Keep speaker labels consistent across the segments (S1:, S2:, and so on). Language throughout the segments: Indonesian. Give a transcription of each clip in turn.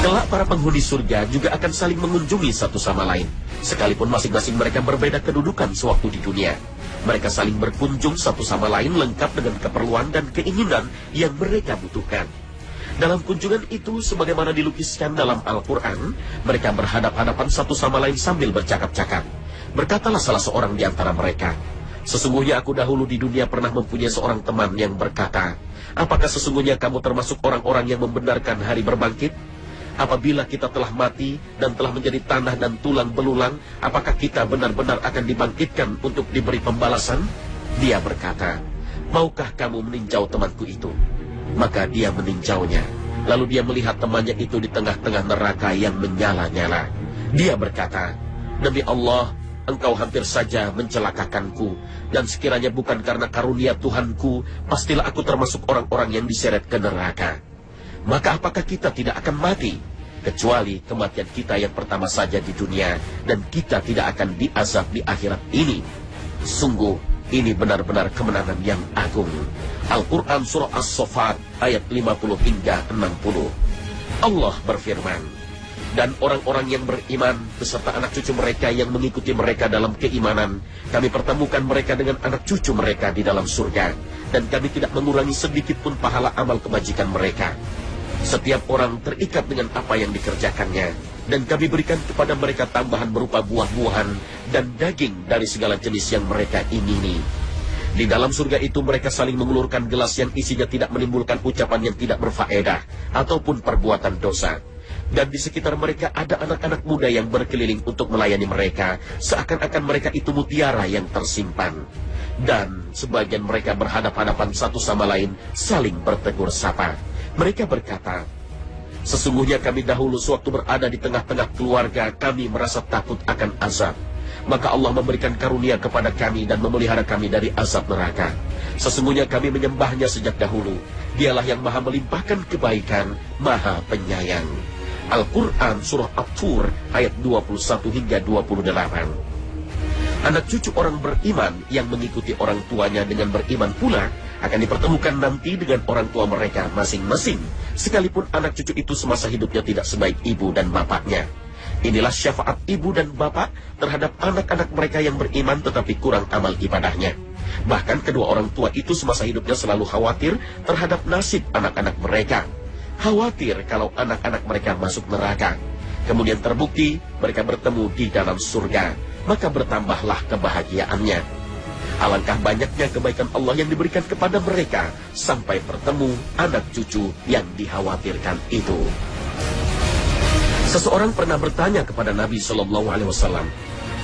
S1: Kelak para penghuni surga juga akan saling mengunjungi satu sama lain, sekalipun masing-masing mereka berbeda kedudukan sewaktu di dunia. Mereka saling berkunjung satu sama lain lengkap dengan keperluan dan keinginan yang mereka butuhkan. Dalam kunjungan itu, sebagaimana dilukiskan dalam Al-Quran, mereka berhadap-hadapan satu sama lain sambil bercakap-cakap. Berkatalah salah seorang di antara mereka, "Sesungguhnya aku dahulu di dunia pernah mempunyai seorang teman yang berkata, apakah sesungguhnya kamu termasuk orang-orang yang membenarkan hari berbangkit? Apabila kita telah mati dan telah menjadi tanah dan tulang belulang, apakah kita benar-benar akan dibangkitkan untuk diberi pembalasan?" Dia berkata, "Maukah kamu meninjau temanku itu?" Maka dia meninjaunya. Lalu dia melihat temannya itu di tengah-tengah neraka yang menyala-nyala. Dia berkata, "Demi Allah, engkau hampir saja mencelakakanku, dan sekiranya bukan karena karunia Tuhanku, pastilah aku termasuk orang-orang yang diseret ke neraka. Maka apakah kita tidak akan mati? Kecuali kematian kita yang pertama saja di dunia, dan kita tidak akan diazab di akhirat ini. Sungguh, ini benar-benar kemenangan yang agung." Al-Quran Surah As-Saffat ayat 50 hingga 60. Allah berfirman, "Dan orang-orang yang beriman beserta anak cucu mereka yang mengikuti mereka dalam keimanan, kami pertemukan mereka dengan anak cucu mereka di dalam surga, dan kami tidak mengurangi sedikit pun pahala amal kebajikan mereka. Setiap orang terikat dengan apa yang dikerjakannya, dan kami berikan kepada mereka tambahan berupa buah-buahan dan daging dari segala jenis yang mereka ingini. Di dalam surga itu mereka saling mengulurkan gelas yang isinya tidak menimbulkan ucapan yang tidak berfaedah ataupun perbuatan dosa. Dan di sekitar mereka ada anak-anak muda yang berkeliling untuk melayani mereka, seakan-akan mereka itu mutiara yang tersimpan. Dan sebagian mereka berhadap-hadapan satu sama lain, saling bertegur sapa. Mereka berkata, sesungguhnya kami dahulu sewaktu berada di tengah-tengah keluarga, kami merasa takut akan azab. Maka Allah memberikan karunia kepada kami dan memelihara kami dari azab neraka. Sesungguhnya kami menyembahnya sejak dahulu. Dialah yang maha melimpahkan kebaikan, maha penyayang." Al-Quran Surah At-Tur ayat 21 hingga 28. Anak cucu orang beriman yang mengikuti orang tuanya dengan beriman pula akan dipertemukan nanti dengan orang tua mereka masing-masing, sekalipun anak cucu itu semasa hidupnya tidak sebaik ibu dan bapaknya. Inilah syafaat ibu dan bapak terhadap anak-anak mereka yang beriman tetapi kurang amal ibadahnya. Bahkan kedua orang tua itu semasa hidupnya selalu khawatir terhadap nasib anak-anak mereka. Khawatir kalau anak-anak mereka masuk neraka. Kemudian terbukti mereka bertemu di dalam surga, maka bertambahlah kebahagiaannya. Alangkah banyaknya kebaikan Allah yang diberikan kepada mereka sampai bertemu anak cucu yang dikhawatirkan itu. Seseorang pernah bertanya kepada Nabi SAW,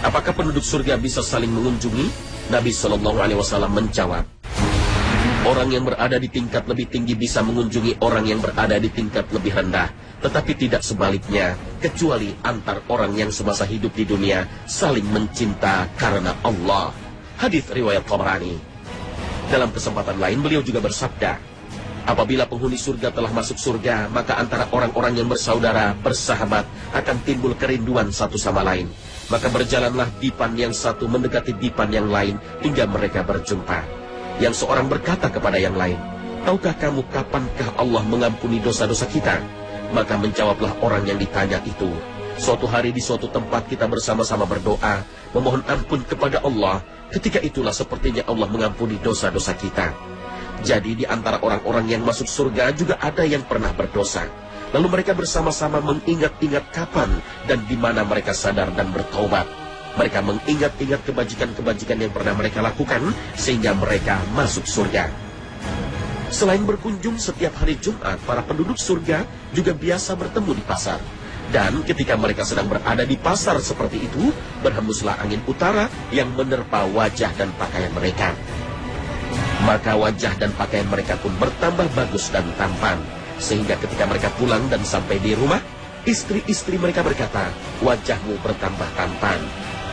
S1: apakah penduduk surga bisa saling mengunjungi? Nabi SAW menjawab, orang yang berada di tingkat lebih tinggi bisa mengunjungi orang yang berada di tingkat lebih rendah, tetapi tidak sebaliknya, kecuali antar orang yang semasa hidup di dunia saling mencinta karena Allah. Hadits riwayat Tabrani. Dalam kesempatan lain beliau juga bersabda, apabila penghuni surga telah masuk surga, maka antara orang-orang yang bersaudara, bersahabat, akan timbul kerinduan satu sama lain. Maka berjalanlah dipan yang satu mendekati dipan yang lain hingga mereka berjumpa. Yang seorang berkata kepada yang lain, tahukah kamu kapankah Allah mengampuni dosa-dosa kita? Maka menjawablah orang yang ditanya itu, suatu hari di suatu tempat kita bersama-sama berdoa, memohon ampun kepada Allah. Ketika itulah sepertinya Allah mengampuni dosa-dosa kita. Jadi di antara orang-orang yang masuk surga juga ada yang pernah berdosa. Lalu mereka bersama-sama mengingat-ingat kapan dan di mana mereka sadar dan bertobat. Mereka mengingat-ingat kebajikan-kebajikan yang pernah mereka lakukan sehingga mereka masuk surga. Selain berkunjung setiap hari Jumat, para penduduk surga juga biasa bertemu di pasar. Dan ketika mereka sedang berada di pasar seperti itu, berhembuslah angin utara yang menerpa wajah dan pakaian mereka. Maka wajah dan pakaian mereka pun bertambah bagus dan tampan. Sehingga ketika mereka pulang dan sampai di rumah, istri-istri mereka berkata, wajahmu bertambah tampan.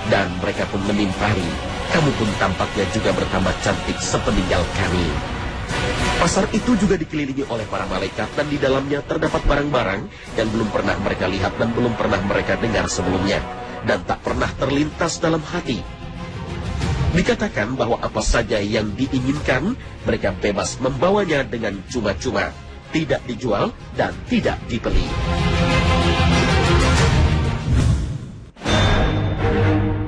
S1: Dan mereka pun menimpali, kamu pun tampaknya juga bertambah cantik sepeninggal kami. Pasar itu juga dikelilingi oleh para malaikat dan di dalamnya terdapat barang-barang yang belum pernah mereka lihat dan belum pernah mereka dengar sebelumnya. Dan tak pernah terlintas dalam hati. Dikatakan bahwa apa saja yang diinginkan, mereka bebas membawanya dengan cuma-cuma, tidak dijual dan tidak dibeli.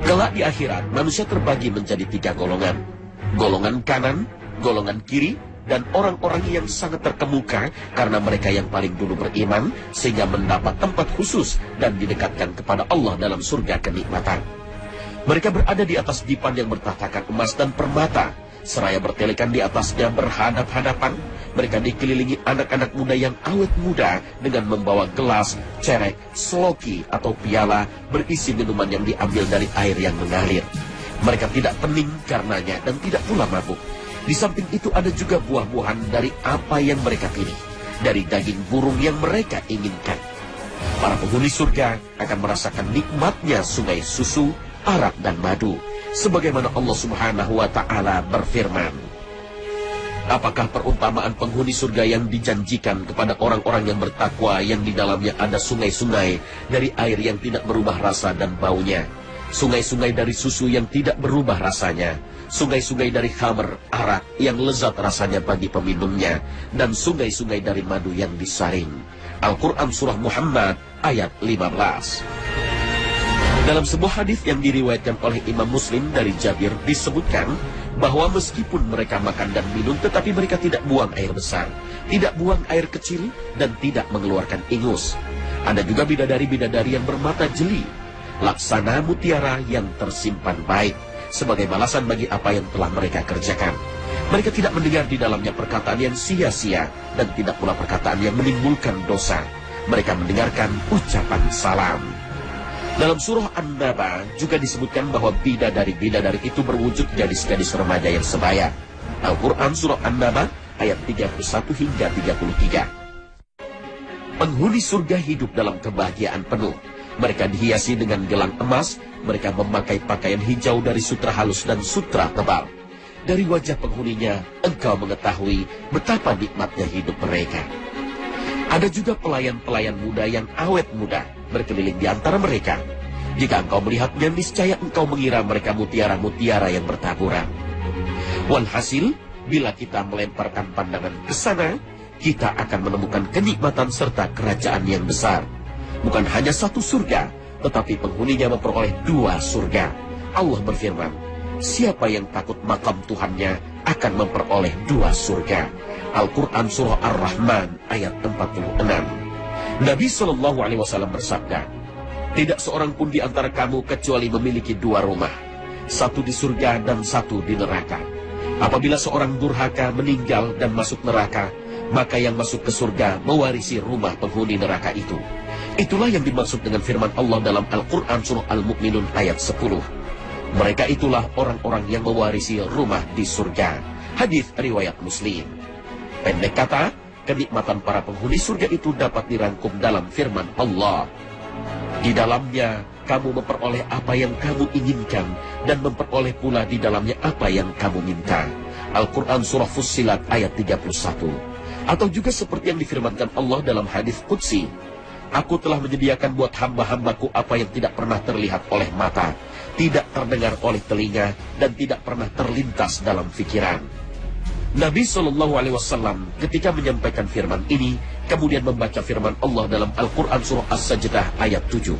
S1: Kelak di akhirat, manusia terbagi menjadi 3 golongan. Golongan kanan, golongan kiri, dan orang-orang yang sangat terkemuka karena mereka yang paling dulu beriman sehingga mendapat tempat khusus dan didekatkan kepada Allah dalam surga kenikmatan. Mereka berada di atas dipan yang bertatakan emas dan permata, seraya bertelekan di atasnya berhadap-hadapan. Mereka dikelilingi anak-anak muda yang awet muda dengan membawa gelas, cerek, seloki atau piala berisi minuman yang diambil dari air yang mengalir. Mereka tidak pening karenanya dan tidak pula mabuk. Di samping itu ada juga buah-buahan dari apa yang mereka pilih, dari daging burung yang mereka inginkan. Para penghuni surga akan merasakan nikmatnya sungai susu, arak dan madu, sebagaimana Allah Subhanahu wa Ta'ala berfirman. Apakah perumpamaan penghuni surga yang dijanjikan kepada orang-orang yang bertakwa yang di dalamnya ada sungai-sungai dari air yang tidak berubah rasa dan baunya, sungai-sungai dari susu yang tidak berubah rasanya, sungai-sungai dari khamr, arak yang lezat rasanya bagi peminumnya, dan sungai-sungai dari madu yang disaring. Al-Quran Surah Muhammad ayat 15. Dalam sebuah hadis yang diriwayatkan oleh Imam Muslim dari Jabir disebutkan bahwa meskipun mereka makan dan minum tetapi mereka tidak buang air besar, tidak buang air kecil, dan tidak mengeluarkan ingus. Ada juga bidadari-bidadari yang bermata jeli, laksana mutiara yang tersimpan baik, sebagai balasan bagi apa yang telah mereka kerjakan. Mereka tidak mendengar di dalamnya perkataan yang sia-sia dan tidak pula perkataan yang menimbulkan dosa. Mereka mendengarkan ucapan salam. Dalam surah An-Naba juga disebutkan bahwa bidadari-bidadari itu berwujud gadis-gadis remaja yang sebaya. Al-Quran Surah An-Naba ayat 31 hingga 33. Penghuni surga hidup dalam kebahagiaan penuh. Mereka dihiasi dengan gelang emas, mereka memakai pakaian hijau dari sutra halus dan sutra tebal. Dari wajah penghuninya, engkau mengetahui betapa nikmatnya hidup mereka. Ada juga pelayan-pelayan muda yang awet muda berkeliling di antara mereka. Jika engkau melihatnya, niscaya engkau mengira mereka mutiara-mutiara yang bertaburan. Walhasil, bila kita melemparkan pandangan ke sana, kita akan menemukan kenikmatan serta kerajaan yang besar. Bukan hanya satu surga, tetapi penghuninya memperoleh 2 surga. Allah berfirman, siapa yang takut makam Tuhannya akan memperoleh 2 surga. Al-Quran Surah Ar-Rahman ayat 46. Nabi SAW bersabda, tidak seorang pun di antara kamu kecuali memiliki 2 rumah, satu di surga dan satu di neraka. Apabila seorang durhaka meninggal dan masuk neraka, maka yang masuk ke surga mewarisi rumah penghuni neraka itu. Itulah yang dimaksud dengan firman Allah dalam Al-Quran Surah Al-Mu'minun ayat 10. Mereka itulah orang-orang yang mewarisi rumah di surga. Hadis riwayat Muslim. Pendek kata, kenikmatan para penghuni surga itu dapat dirangkum dalam firman Allah. Di dalamnya kamu memperoleh apa yang kamu inginkan dan memperoleh pula di dalamnya apa yang kamu minta. Al-Quran Surah Fussilat ayat 31. Atau juga seperti yang difirmankan Allah dalam hadis Qudsi, aku telah menyediakan buat hamba-hambaku apa yang tidak pernah terlihat oleh mata, tidak terdengar oleh telinga, dan tidak pernah terlintas dalam pikiran. Nabi SAW ketika menyampaikan firman ini, kemudian membaca firman Allah dalam Al-Quran Surah As-Sajdah ayat 7.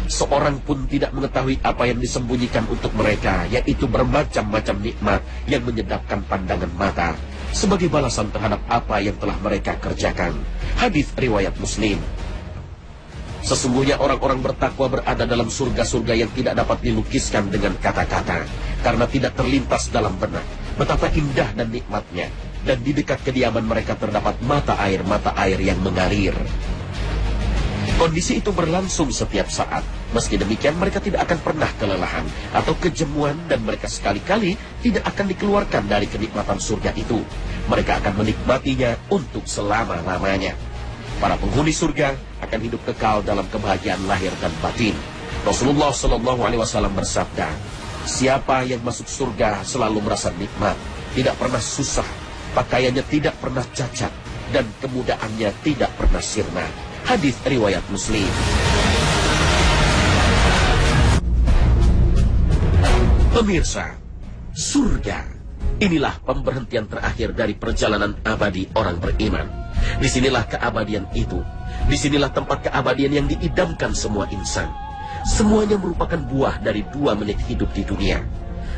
S1: Seorang pun tidak mengetahui apa yang disembunyikan untuk mereka, yaitu bermacam-macam nikmat yang menyedapkan pandangan mata, sebagai balasan terhadap apa yang telah mereka kerjakan. Hadis riwayat Muslim. Sesungguhnya orang-orang bertakwa berada dalam surga-surga yang tidak dapat dilukiskan dengan kata-kata, karena tidak terlintas dalam benak betapa indah dan nikmatnya, dan di dekat kediaman mereka terdapat mata air yang mengalir. Kondisi itu berlangsung setiap saat. Meski demikian, mereka tidak akan pernah kelelahan atau kejemuan, dan mereka sekali-kali tidak akan dikeluarkan dari kenikmatan surga itu. Mereka akan menikmatinya untuk selama-lamanya. Para penghuni surga akan hidup kekal dalam kebahagiaan lahir dan batin. Rasulullah SAW bersabda, siapa yang masuk surga selalu merasa nikmat, tidak pernah susah, pakaiannya tidak pernah cacat, dan kemudaannya tidak pernah sirna. Hadis riwayat Muslim. Pemirsa, surga, inilah pemberhentian terakhir dari perjalanan abadi orang beriman. Disinilah keabadian itu. Disinilah tempat keabadian yang diidamkan semua insan. Semuanya merupakan buah dari 2 menit hidup di dunia.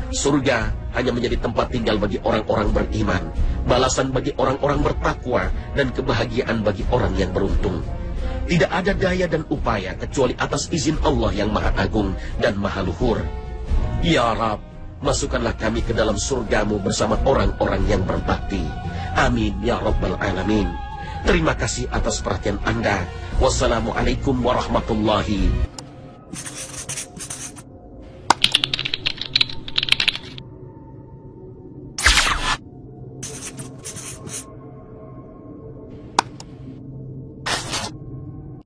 S1: Surga hanya menjadi tempat tinggal bagi orang-orang beriman, balasan bagi orang-orang bertakwa, dan kebahagiaan bagi orang yang beruntung. Tidak ada daya dan upaya kecuali atas izin Allah yang Maha Agung dan Maha Luhur. Ya Rab, masukkanlah kami ke dalam surgamu bersama orang-orang yang berbakti. Amin ya Rabbal Alamin. Terima kasih atas perhatian Anda. Wassalamualaikum warahmatullahi